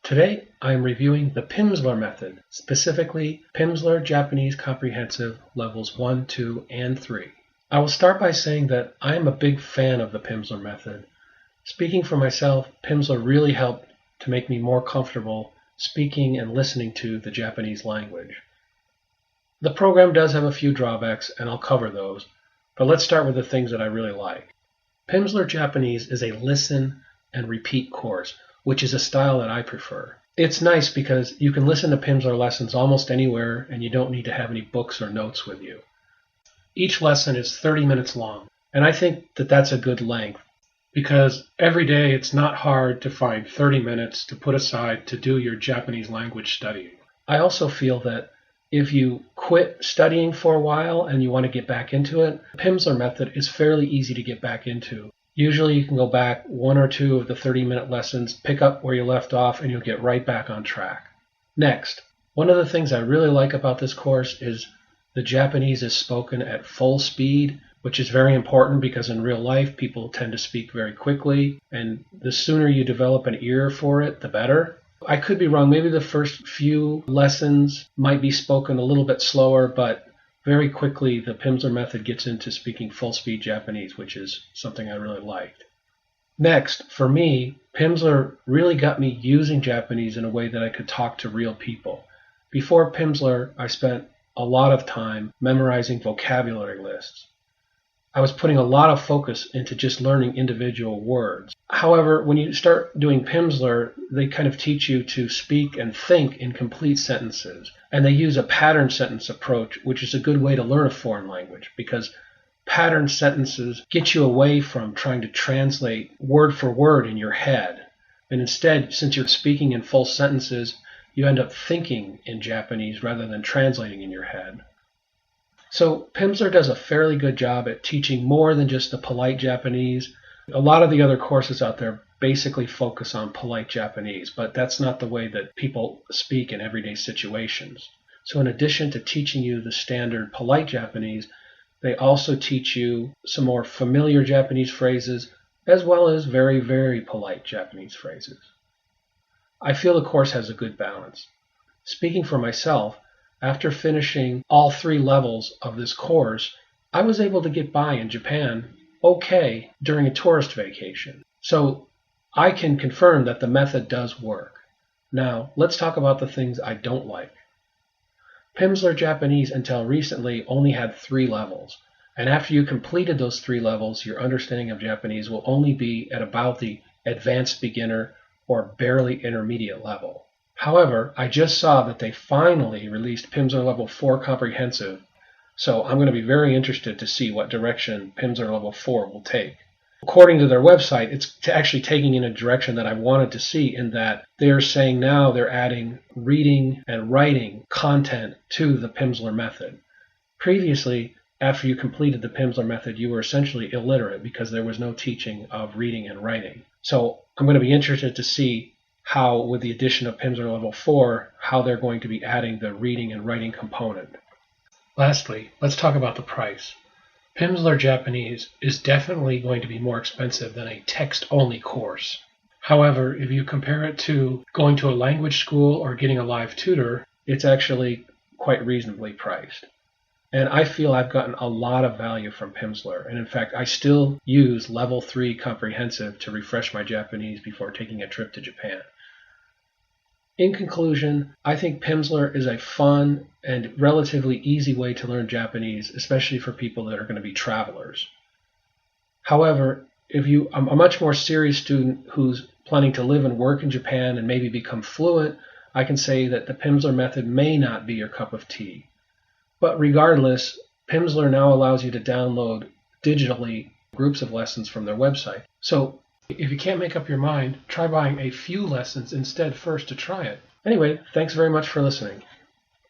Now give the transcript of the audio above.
Today, I am reviewing the Pimsleur method, specifically Pimsleur Japanese Comprehensive Levels 1, 2, and 3. I will start by saying that I am a big fan of the Pimsleur method. Speaking for myself, Pimsleur really helped to make me more comfortable speaking and listening to the Japanese language. The program does have a few drawbacks, and I'll cover those, but let's start with the things that I really like. Pimsleur Japanese is a listen and repeat course, which is a style that I prefer. It's nice because you can listen to Pimsleur lessons almost anywhere and you don't need to have any books or notes with you. Each lesson is 30 minutes long, and I think that that's a good length because every day it's not hard to find 30 minutes to put aside to do your Japanese language studying. I also feel that if you quit studying for a while and you want to get back into it, the Pimsleur method is fairly easy to get back into. Usually you can go back one or two of the 30-minute lessons, pick up where you left off, and you'll get right back on track. Next, one of the things I really like about this course is the Japanese is spoken at full speed, which is very important because in real life people tend to speak very quickly, and the sooner you develop an ear for it, the better. I could be wrong. Maybe the first few lessons might be spoken a little bit slower, but very quickly, the Pimsleur method gets into speaking full-speed Japanese, which is something I really liked. Next, for me, Pimsleur really got me using Japanese in a way that I could talk to real people. Before Pimsleur, I spent a lot of time memorizing vocabulary lists. I was putting a lot of focus into just learning individual words. However, when you start doing Pimsleur, they kind of teach you to speak and think in complete sentences. And they use a pattern sentence approach, which is a good way to learn a foreign language because pattern sentences get you away from trying to translate word for word in your head. And instead, since you're speaking in full sentences, you end up thinking in Japanese rather than translating in your head. So Pimsleur does a fairly good job at teaching more than just the polite Japanese. A lot of the other courses out there basically focus on polite Japanese, but that's not the way that people speak in everyday situations. So in addition to teaching you the standard polite Japanese, they also teach you some more familiar Japanese phrases as well as very, very polite Japanese phrases. I feel the course has a good balance. Speaking for myself, after finishing all 3 levels of this course, I was able to get by in Japan okay during a tourist vacation. So I can confirm that the method does work. Now, let's talk about the things I don't like. Pimsleur Japanese until recently only had 3 levels. And after you completed those 3 levels, your understanding of Japanese will only be at about the advanced beginner or barely intermediate level. However, I just saw that they finally released Pimsleur Level 4 Comprehensive, so I'm going to be very interested to see what direction Pimsleur Level 4 will take. According to their website, it's actually taking in a direction that I wanted to see in that they're saying now they're adding reading and writing content to the Pimsleur method. Previously, after you completed the Pimsleur method, you were essentially illiterate because there was no teaching of reading and writing. So I'm going to be interested to see how, with the addition of Pimsleur Level 4, how they're going to be adding the reading and writing component. Lastly, let's talk about the price. Pimsleur Japanese is definitely going to be more expensive than a text-only course. However, if you compare it to going to a language school or getting a live tutor, it's actually quite reasonably priced. And I feel I've gotten a lot of value from Pimsleur. And in fact, I still use Level 3 Comprehensive to refresh my Japanese before taking a trip to Japan. In conclusion, I think Pimsleur is a fun and relatively easy way to learn Japanese, especially for people that are going to be travelers. However, if you're a much more serious student who's planning to live and work in Japan and maybe become fluent, I can say that the Pimsleur method may not be your cup of tea. But regardless, Pimsleur now allows you to download digitally groups of lessons from their website. So if you can't make up your mind, try buying a few lessons instead first to try it. Anyway, thanks very much for listening.